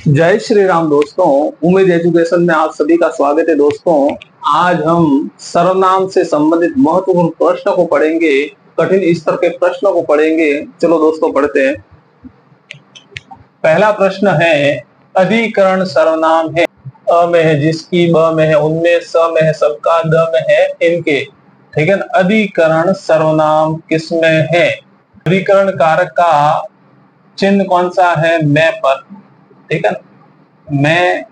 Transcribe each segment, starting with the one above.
जय श्री राम दोस्तों। उम्मीद एजुकेशन में आप सभी का स्वागत है दोस्तों। आज हम सर्वनाम से संबंधित महत्वपूर्ण प्रश्नों को पढ़ेंगे, कठिन स्तर के प्रश्नों को पढ़ेंगे। चलो दोस्तों पढ़ते हैं। पहला प्रश्न है, अधिकरण सर्वनाम है। अ में है जिसकी, ब में है उनमें, स में है सबका, द में है इनके। ठीक है ना। अधिकरण सर्वनाम किसमें है? अधिकरण कारक का चिन्ह कौन सा है? मैं पर। ठीक है ना। मैं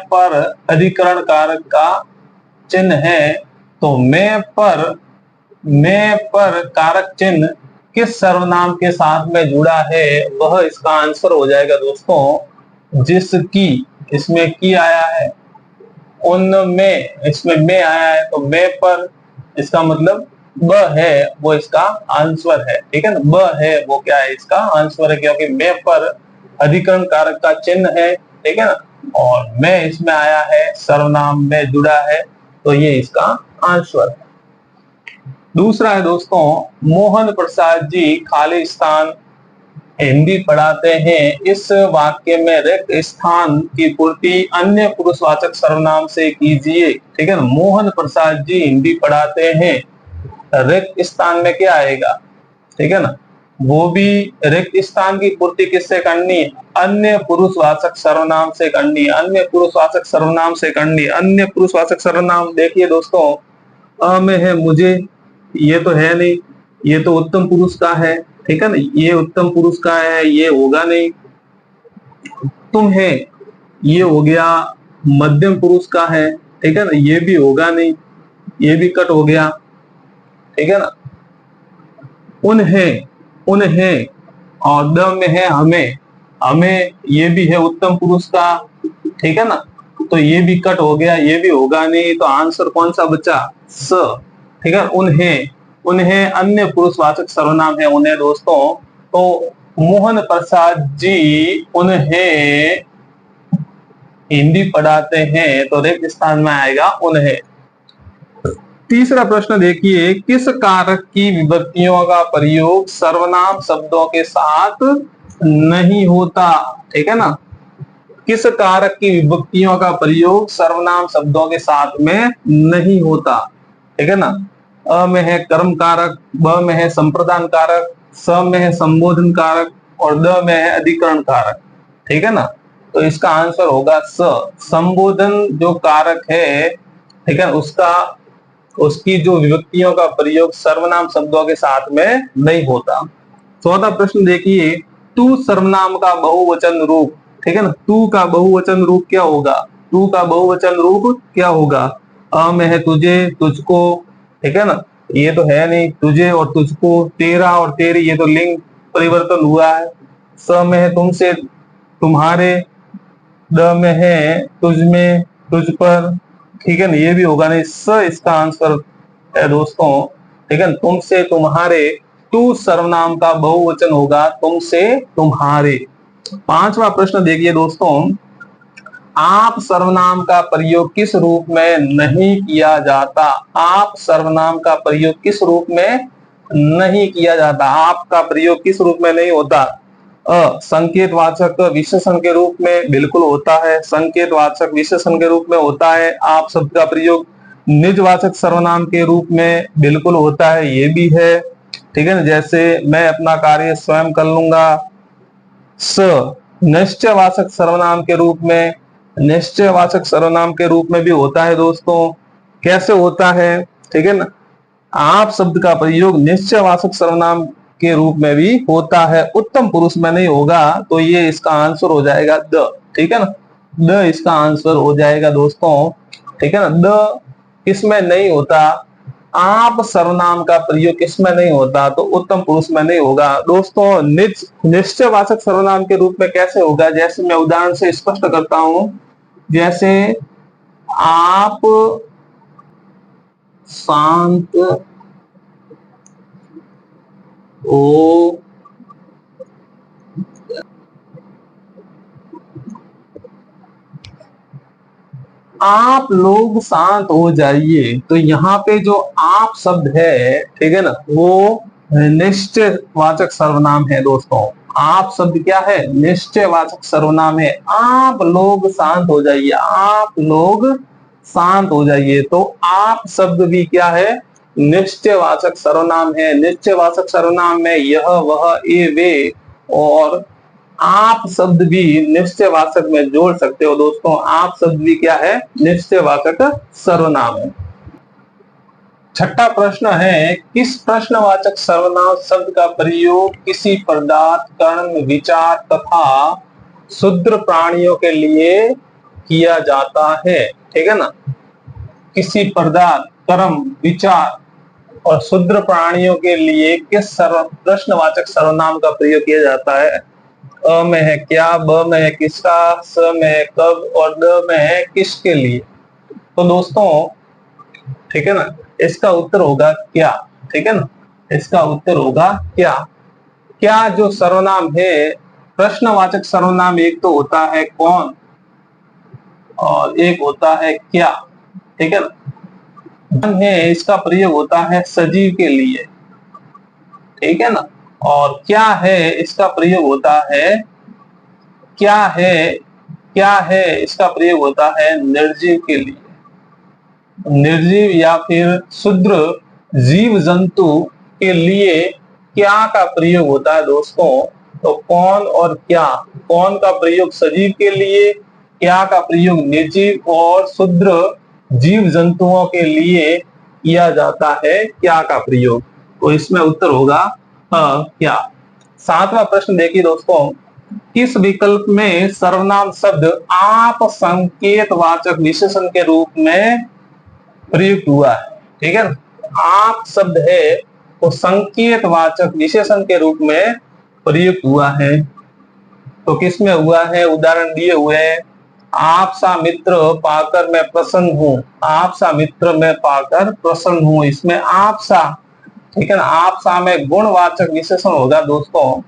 पर अधिकरण कारक का चिन्ह है। तो मैं पर कारक चिन्ह किस सर्वनाम के साथ में जुड़ा है, वह इसका आंसर हो जाएगा दोस्तों। जिसकी, इसमें की आया है, उनमें, इसमें में आया है, तो मैं पर इसका मतलब ब है, वो इसका आंसर है। ठीक है ना। ब है वो क्या है? इसका आंसर है, क्योंकि मैं पर अधिकरण कारक का चिन्ह है। ठीक है ना। और मैं इसमें आया है, सर्वनाम में जुड़ा है, तो ये इसका आंसर है। दूसरा है दोस्तों, मोहन प्रसाद जी खाली स्थान हिंदी पढ़ाते हैं। इस वाक्य में रिक्त स्थान की पूर्ति अन्य पुरुषवाचक सर्वनाम से कीजिए। ठीक है ना। मोहन प्रसाद जी हिंदी पढ़ाते हैं, रिक्त स्थान में क्या आएगा? ठीक है ना। वो भी रिक्त स्थान की पूर्ति किससे करनी है? अन्य पुरुषवाचक सर्वनाम से करनी है। अन्य पुरुषवाचक सर्वनाम से करनी है। अन्य पुरुषवाचक सर्वनाम देखिए दोस्तों, अ में है मुझे, ये तो है नहीं, ये तो उत्तम पुरुष का है। ठीक है ना। ये उत्तम पुरुष का है, ये होगा नहीं। तुम है, ये हो गया मध्यम पुरुष का है। ठीक है ना। ये भी होगा नहीं, ये भी कट हो गया। ठीक है ना। उन्हें, उन्हें, और द में है हमें, हमें, ये भी है उत्तम पुरुष का। ठीक है ना। तो ये भी कट हो गया, ये भी होगा नहीं। तो आंसर कौन सा बचा? स। ठीक है। उन्हें, उन्हें अन्य पुरुषवाचक सर्वनाम है उन्हें दोस्तों। तो मोहन प्रसाद जी उन्हें हिंदी पढ़ाते हैं, तो रिक्त स्थान में आएगा उन्हें। तीसरा प्रश्न देखिए, किस कारक की विभक्तियों का प्रयोग सर्वनाम शब्दों के साथ नहीं होता? ठीक है ना। किस कारक की विभक्तियों का प्रयोग सर्वनाम शब्दों के साथ में नहीं होता? ठीक है ना। अ में है कर्म कारक, ब में है संप्रदान कारक, स में है संबोधन कारक, और द में है अधिकरण कारक। ठीक है ना। तो इसका आंसर होगा स। संबोधन जो कारक है, ठीक है, उसका, उसकी जो विभक्तियों का प्रयोग सर्वनाम शब्दों के साथ में नहीं होता। चौथा प्रश्न देखिए, तू सर्वनाम का बहुवचन रूप। ठीक है ना। तू का बहुवचन रूप क्या होगा? तू का बहुवचन रूप क्या होगा? अ में है तुझे, तुझको। ठीक है ना। ये तो है नहीं, तुझे और तुझको। तेरा और तेरी, ये तो लिंग परिवर्तन हुआ है। स में है तुमसे, तुम्हारे। द में है तुझ में, तुझ पर। ठीक है ना। ये भी होगा नहीं, स इसका आंसर है दोस्तों। ठीक है। तुमसे, तुम्हारे। तू सर्वनाम का बहुवचन होगा, तुमसे, तुम्हारे। पांचवा प्रश्न देखिए दोस्तों, आप सर्वनाम का प्रयोग किस रूप में नहीं किया जाता? आप सर्वनाम का प्रयोग किस रूप में नहीं किया जाता? आपका प्रयोग किस रूप में नहीं होता? संकेतवाचक विशेषण के रूप में बिल्कुल होता है। संकेतवाचक विशेषण के रूप में होता है। आप शब्द का प्रयोग निजवाचक सर्वनाम के रूप में बिल्कुल होता है, ये भी है। ठीक है ना। जैसे मैं अपना कार्य स्वयं कर लूंगा। स निश्चयवाचक सर्वनाम के रूप में, निश्चयवाचक सर्वनाम के रूप में भी होता है दोस्तों। कैसे होता है? ठीक है ना। आप शब्द का प्रयोग निश्चयवाचक सर्वनाम के रूप में भी होता है, उत्तम पुरुष में नहीं होगा। तो ये इसका आंसर हो जाएगा द। ठीक है ना। द इसका आंसर हो जाएगा दोस्तों। ठीक है ना। द किसमें नहीं होता? आप सर्वनाम का प्रयोग किसमें नहीं होता? तो उत्तम पुरुष में नहीं होगा दोस्तों। निश्चयवाचक सर्वनाम के रूप में कैसे होगा? जैसे मैं उदाहरण से स्पष्ट करता हूं। जैसे आप शांत हो, आप लोग शांत हो जाइए। तो यहाँ पे जो आप शब्द है, ठीक है ना, वो निश्चयवाचक सर्वनाम है दोस्तों। आप शब्द क्या है? निश्चयवाचक सर्वनाम है। आप लोग शांत हो जाइए, आप लोग शांत हो जाइए। तो आप शब्द भी क्या है? निश्चयवाचक सर्वनाम है। निश्चयवाचक सर्वनाम में यह, वह, ये, वे और आप शब्द भी निश्चयवाचक में जोड़ सकते हो दोस्तों। आप शब्द भी क्या है? निश्चयवाचक सर्वनाम है। छठा प्रश्न है, किस प्रश्नवाचक सर्वनाम शब्द का प्रयोग किसी पदार्थ, कर्म, विचार तथा क्षुद्र प्राणियों के लिए किया जाता है? ठीक है ना। किसी पदार्थ, कर्म, विचार और क्षुद्र प्राणियों के लिए किस प्रश्नवाचक सर्वनाम का प्रयोग किया जाता है? अ में है क्या, ब में है किसका, स में है कब और द में है किसके लिए। तो दोस्तों ठीक है ना, इसका उत्तर होगा क्या। ठीक है ना, इसका उत्तर होगा क्या। क्या जो सर्वनाम है, प्रश्नवाचक सर्वनाम एक तो होता है कौन और एक होता है क्या। ठीक है ना, है इसका प्रयोग होता है सजीव के लिए। ठीक है ना, और क्या है इसका प्रयोग होता है, क्या है इसका प्रयोग होता है निर्जीव के लिए। निर्जीव या फिर क्षुद्र जीव जंतु के लिए क्या का प्रयोग होता है दोस्तों। तो कौन और क्या, कौन का प्रयोग सजीव के लिए, क्या का प्रयोग निर्जीव और क्षुद्र जीव जंतुओं के लिए किया जाता है क्या का प्रयोग। तो इसमें उत्तर होगा क्या। सातवां प्रश्न देखिए दोस्तों, किस विकल्प में सर्वनाम शब्द आप संकेतवाचक विशेषण के रूप में प्रयुक्त हुआ है। ठीक है, आप शब्द है वो संकेतवाचक विशेषण के रूप में प्रयुक्त हुआ है। तो किसमें हुआ है? उदाहरण दिए हुए हैं, आप सा मित्र पाकर मैं प्रसन्न हूं। आप सा मित्र में पाकर प्रसन्न हूं, इसमें आप सा। ठीक है ना, आप सा में गुणवाचक विशेषण होगा दोस्तों।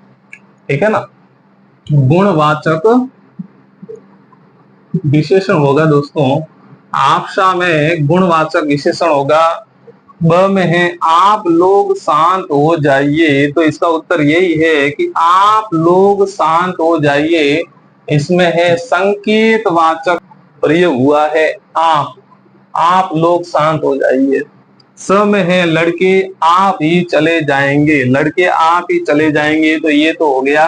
ठीक है ना, गुणवाचक विशेषण होगा दोस्तों। आपसा में गुणवाचक विशेषण होगा। ब में है आप लोग शांत हो जाइए, तो इसका उत्तर यही है कि आप लोग शांत हो जाइए। इसमें है संकेतवाचक प्रयोग हुआ है आप लोग शांत हो जाइए। स में है लड़के आप ही चले जाएंगे, लड़के आप ही चले जाएंगे, तो ये तो हो गया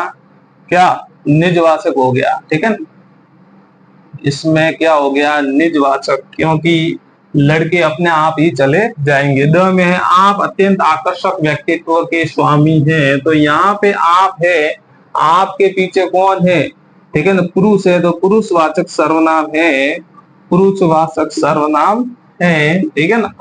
क्या? निजवाचक हो गया। ठीक है, इसमें क्या हो गया? निजवाचक, क्योंकि लड़के अपने आप ही चले जाएंगे। द में है आप अत्यंत आकर्षक व्यक्तित्व के स्वामी हैं, तो यहाँ पे आप है, आपके पीछे कौन है? ठीक है ना, पुरुष है, तो पुरुषवाचक सर्वनाम है, पुरुषवाचक सर्वनाम है। ठीक है ना,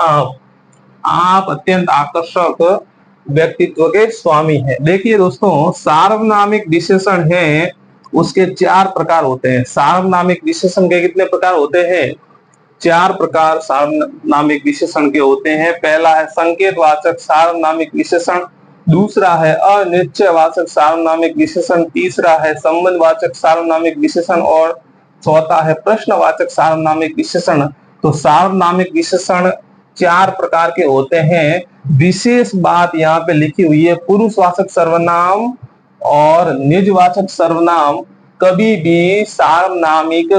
आप अत्यंत आकर्षक व्यक्तित्व के स्वामी है। देखिए दोस्तों, सार्वनामिक विशेषण है उसके 4 प्रकार होते हैं। सार्वनामिक विशेषण के कितने प्रकार होते हैं? 4 प्रकार सार्वनामिक विशेषण के होते हैं। पहला है संकेतवाचक सार्वनामिक विशेषण, दूसरा है अनिश्चयवाचक सार्वनामिक विशेषण, तीसरा है संबंधवाचक सार्वनामिक विशेषण और चौथा है प्रश्नवाचक सार्वनामिक विशेषण। तो सार्वनामिक विशेषण 4 प्रकार के होते हैं। विशेष बात यहाँ पे लिखी हुई है, पुरुषवाचक सर्वनाम और निजवाचक सर्वनाम कभी भी सार्वनामिक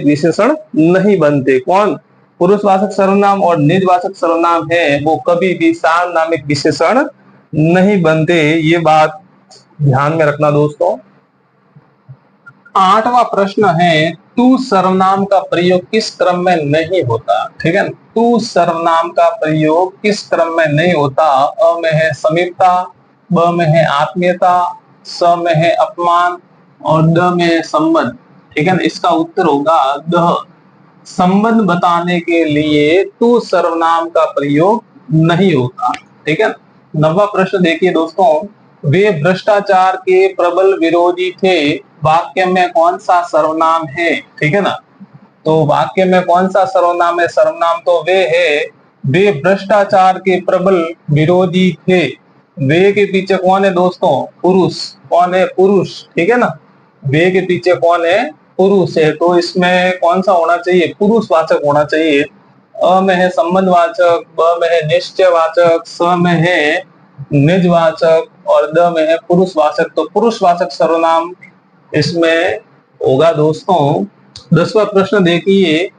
विशेषण नहीं बनते। कौन? पुरुषवाचक सर्वनाम और निजवाचक सर्वनाम है वो कभी भी सार्वनामिक विशेषण नहीं बनते। ये बात ध्यान में रखना दोस्तों। 8वां प्रश्न है, तू सर्वनाम का प्रयोग किस क्रम में नहीं होता। ठीक है, तू सर्वनाम का प्रयोग किस क्रम में नहीं होता। अ में है समीपता, ब में है आत्मीयता, स में है अपमान और द में है संबंध। ठीक है ना, इसका उत्तर होगा द। संबंध बताने के लिए तू सर्वनाम का प्रयोग नहीं होता। ठीक है, 9वां प्रश्न देखिए दोस्तों, वे भ्रष्टाचार के प्रबल विरोधी थे, वाक्य में कौन सा सर्वनाम है। ठीक है ना, तो वाक्य में कौन सा सर्वनाम है? सर्वनाम तो वे है, वे भ्रष्टाचार के प्रबल विरोधी थे। वे के पीछे कौन है दोस्तों? पुरुष। कौन है? पुरुष। ठीक है ना, वे के पीछे कौन है? पुरुष है, तो इसमें कौन सा होना चाहिए? पुरुषवाचक होना चाहिए। अ में है संबंधवाचक, ब में है निश्चयवाचक, स में है निजवाचक और द में है पुरुषवाचक। तो पुरुषवाचक सर्वनाम इसमें होगा दोस्तों। 10वां प्रश्न देखिए,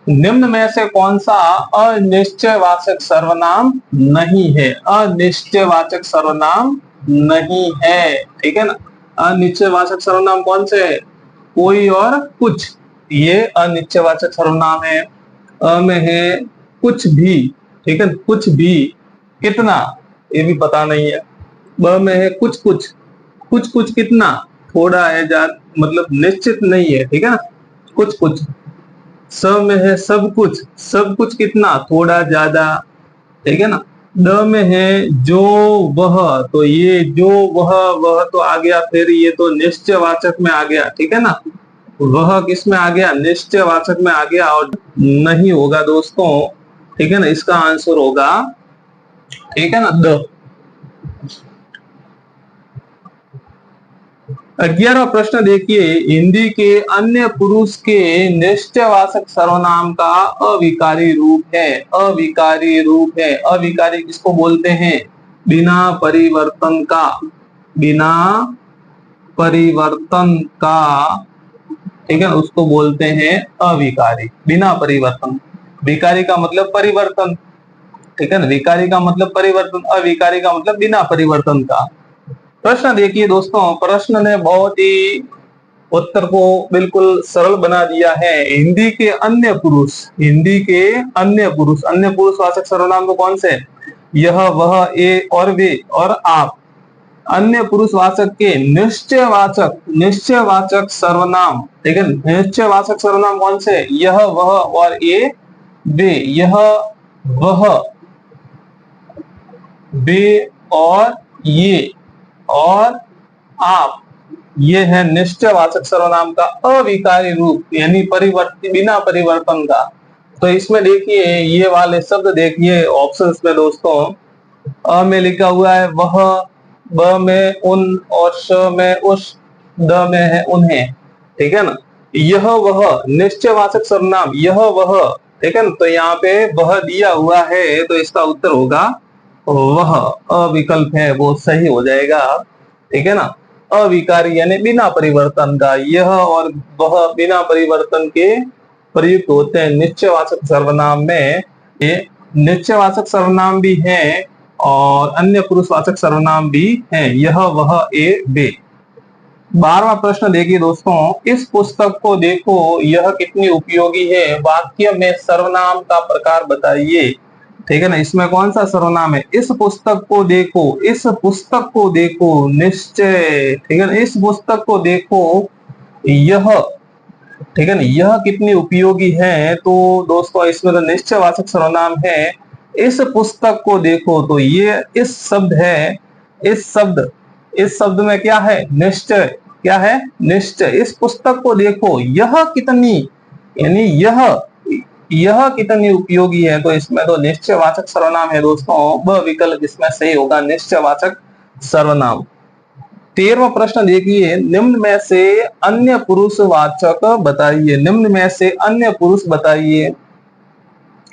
निम्न में से कौन सा अनिश्चयवाचक सर्वनाम नहीं है? अनिश्चयवाचक सर्वनाम नहीं है, ठीक है ना। अनिश्चयवाचक सर्वनाम कौन से है? कोई और कुछ, ये अनिश्चयवाचक सर्वनाम है। अ में है कुछ भी, ठीक है, कुछ भी। कितना, ये भी पता नहीं है। ब में है कुछ कुछ, कुछ कुछ कितना, थोड़ा है, मतलब निश्चित नहीं है, ठीक है ना, कुछ कुछ। स में है सब कुछ, सब कुछ कितना, थोड़ा ज्यादा, ठीक है ना। द में है जो वह, तो ये जो वह तो आ गया, फिर ये तो निश्चयवाचक में आ गया, ठीक है ना। वह किस में आ गया? निश्चयवाचक में आ गया, और नहीं होगा दोस्तों, ठीक है ना। इसका आंसर होगा, ठीक है ना, द। 11वां प्रश्न देखिए, हिंदी के अन्य पुरुष के निश्चयवाचक सर्वनाम का अविकारी रूप है। अविकारी रूप है। अविकारी किसको बोलते हैं? बिना परिवर्तन का, बिना परिवर्तन का, ठीक है, उसको बोलते हैं अविकारी, बिना परिवर्तन। विकारी का मतलब परिवर्तन, ठीक है ना। विकारी का मतलब परिवर्तन, अविकारी का मतलब बिना परिवर्तन का। प्रश्न देखिए दोस्तों, प्रश्न ने बहुत ही उत्तर को बिल्कुल सरल बना दिया है। हिंदी के अन्य पुरुष, हिंदी के अन्य पुरुष, अन्य पुरुषवाचक सर्वनाम तो कौन से? यह, वह, ए और वे और आप। अन्य पुरुषवाचक के निश्चयवाचक, निश्चयवाचक सर्वनाम, ठीक है, निश्चयवाचक सर्वनाम कौन से? यह, वह और ए वे। यह, वह, वे और ये और आप, ये है निश्चयवाचक सर्वनाम का अविकारी रूप, यानी परिवर्तन, बिना परिवर्तन का। तो इसमें देखिए ये वाले शब्द देखिए ऑप्शंस में दोस्तों। अ में लिखा हुआ है वह, ब में उन और श में उस, द में है उन्हें, ठीक है ना। यह वह निश्चयवाचक सर्वनाम, यह वह, ठीक है ना। तो यहाँ पे वह दिया हुआ है, तो इसका उत्तर होगा वह। अविकल्प है वो सही हो जाएगा, ठीक है ना। अविकारी यानी बिना परिवर्तन का, यह और वह बिना परिवर्तन के प्रयुक्त होते हैं निश्चयवाचक सर्वनाम में। ये निश्चयवाचक सर्वनाम भी हैं और अन्य पुरुषवाचक सर्वनाम भी हैं, यह, वह, ए, वे। 12वां प्रश्न देखिए दोस्तों, इस पुस्तक को देखो यह कितनी उपयोगी है, वाक्य में सर्वनाम का प्रकार बताइए, ठीक है ना। इसमें कौन सा सर्वनाम है? इस पुस्तक को देखो, इस पुस्तक को देखो, निश्चय, ठीक है ना। इस पुस्तक को देखो, यह, ठीक है ना, यह कितनी उपयोगी है, तो दोस्तों इसमें तो निश्चयवाचक सर्वनाम है। इस पुस्तक को देखो, तो ये इस शब्द है, इस शब्द, इस शब्द में क्या है? निश्चय, क्या है? निश्चय। इस पुस्तक को देखो, यह कितनी, यानी यह कितनी उपयोगी है, तो इसमें तो निश्चयवाचक सर्वनाम है दोस्तों। ब विकल्प इसमें सही होगा, निश्चयवाचक सर्वनाम। 13वां प्रश्न देखिए, निम्न में से अन्य पुरुषवाचक बताइए। निम्न में से अन्य पुरुष बताइए।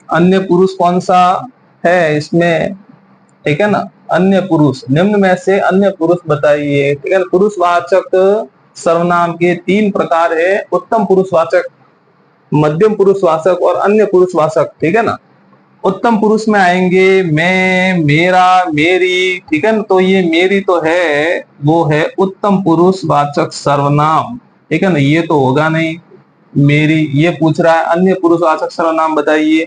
अन्य पुरुष कौन सा है इसमें, ठीक है ना। अन्य पुरुष, निम्न में से अन्य पुरुष बताइए, ठीक है ना। पुरुषवाचक सर्वनाम के 3 प्रकार है, उत्तम पुरुषवाचक, मध्यम पुरुषवाचक और अन्य पुरुषवाचक, ठीक है ना। उत्तम पुरुष में आएंगे मैं, मेरा, मेरी, ठीक है ना। तो ये मेरी तो है, वो है उत्तम पुरुषवाचक सर्वनाम, ठीक है ना। ये तो होगा नहीं मेरी, ये पूछ रहा है अन्य पुरुषवाचक सर्वनाम बताइए,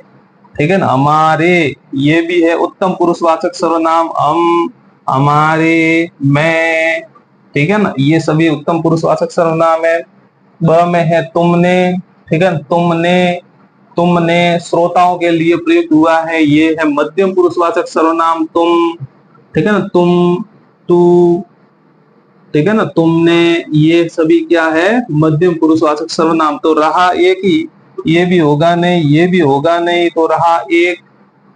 ठीक है ना। हमारे, ये भी है उत्तम पुरुषवाचक सर्वनाम, हम, हमारे, मैं, ठीक है ना। ये सभी उत्तम पुरुषवाचक सर्वनाम है। ब में है तुमने, ठीक है, तुमने, तुमने श्रोताओं के लिए प्रयुक्त हुआ है, ये है मध्यम पुरुषवाचक सर्वनाम तुम, ठीक है ना। तुम, तू, ठीक है ना, तुमने, ये सभी क्या है? मध्यम पुरुषवाचक सर्वनाम। तो रहा एक ही, ये भी होगा नहीं, ये भी होगा नहीं, तो रहा एक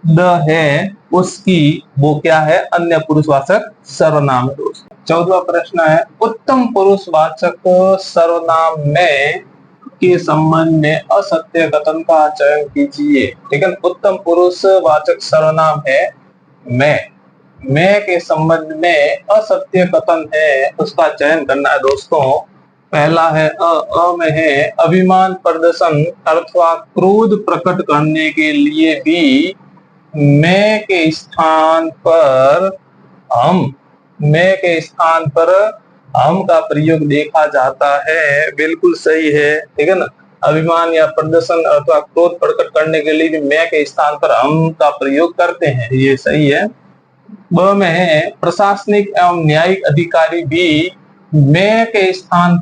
द है उसकी, वो क्या है? अन्य पुरुषवाचक सर्वनाम है दोस्तों। 14वां प्रश्न है, उत्तम पुरुषवाचक सर्वनाम में के संबंध में असत्य कथन का चयन कीजिए, ठीक है। उत्तम पुरुषवाचक सर्वनाम है मैं, मैं के संबंध में असत्य कथन है उसका चयन करना है दोस्तों। पहला है अ में है अभिमान प्रदर्शन अथवा क्रोध प्रकट करने के लिए भी मैं के स्थान पर हम, मैं के स्थान पर हम का प्रयोग देखा जाता है। बिल्कुल सही है, ठीक है ना। अभिमान या प्रदर्शन अथवा क्रोध प्रकट करने के लिए भी मैं के स्थान पर हम का प्रयोग करते हैं, ये सही है। ब में है प्रशासनिक एवं न्यायिक अधिकारी भी मैं के स्थान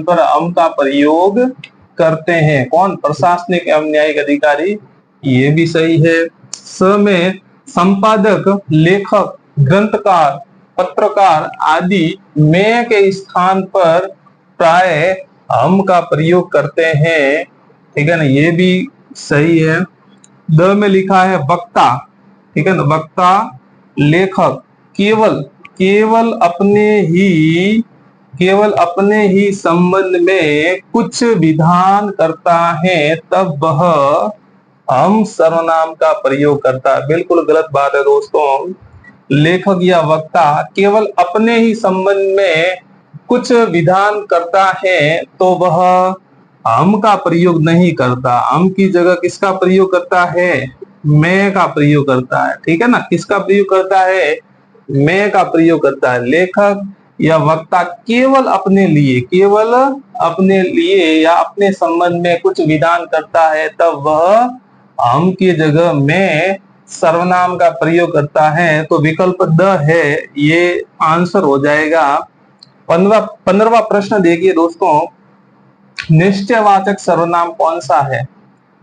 पर हम का प्रयोग करते हैं। कौन? प्रशासनिक एवं न्यायिक अधिकारी, ये भी सही है। स में संपादक, लेखक, ग्रंथकार, पत्रकार आदि मैं के स्थान पर प्राय हम का प्रयोग करते हैं, ठीक है ना, ये भी सही है। द में लिखा है वक्ता, ठीक है ना, वक्ता, लेखक केवल केवल अपने ही संबंध में कुछ विधान करता है तब वह हम सर्वनाम का प्रयोग करता है। बिल्कुल गलत बात है दोस्तों। लेखक या वक्ता केवल अपने ही संबंध में कुछ विधान करता है तो वह हम का प्रयोग नहीं करता। हम की जगह किसका प्रयोग करता है? मैं का प्रयोग करता है, ठीक है ना। किसका प्रयोग करता है? मैं का प्रयोग करता है। लेखक या वक्ता केवल अपने लिए या अपने संबंध में कुछ विधान करता है तब वह हम की जगह मैं सर्वनाम का प्रयोग करता है। तो विकल्प द है, ये आंसर हो जाएगा। 15वां प्रश्न देखिए दोस्तों, निश्चयवाचक सर्वनाम कौन सा है?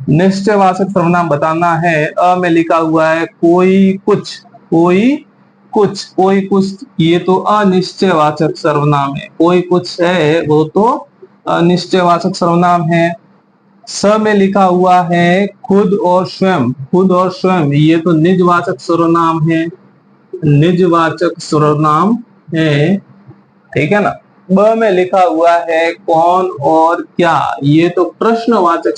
निश्चयवाचक सर्वनाम बताना है। अ में लिखा हुआ है कोई कुछ, ये तो अनिश्चयवाचक सर्वनाम है। कोई कुछ है वो तो अनिश्चयवाचक सर्वनाम है। स में लिखा हुआ है खुद और स्वयं, ये तो निजवाचक सर्वनाम है, ठीक है ना। ब में लिखा हुआ है कौन और क्या, ये तो प्रश्नवाचक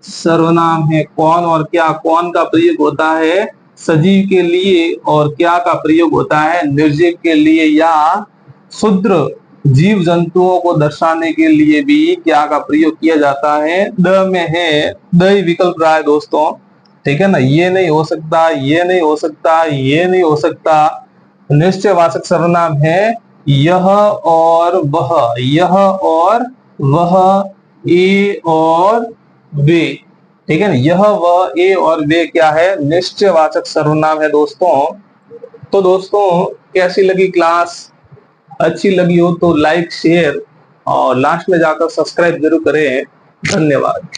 सर्वनाम है। कौन और क्या, कौन का प्रयोग होता है सजीव के लिए और क्या का प्रयोग होता है निर्जीव के लिए या क्षुद्र जीव जंतुओं को दर्शाने के लिए भी क्या का प्रयोग किया जाता है। द में है, द ही विकल्प रहा है दोस्तों, ठीक है ना। ये नहीं हो सकता, ये नहीं हो सकता, ये नहीं हो सकता। निश्चयवाचक सर्वनाम है यह और वह, ए और वे, ठीक है ना। यह, वह, ए और वे क्या है? निश्चयवाचक सर्वनाम है दोस्तों। तो दोस्तों कैसी लगी क्लास? अच्छी लगी हो तो लाइक, शेयर और लास्ट में जाकर सब्सक्राइब जरूर करें। धन्यवाद।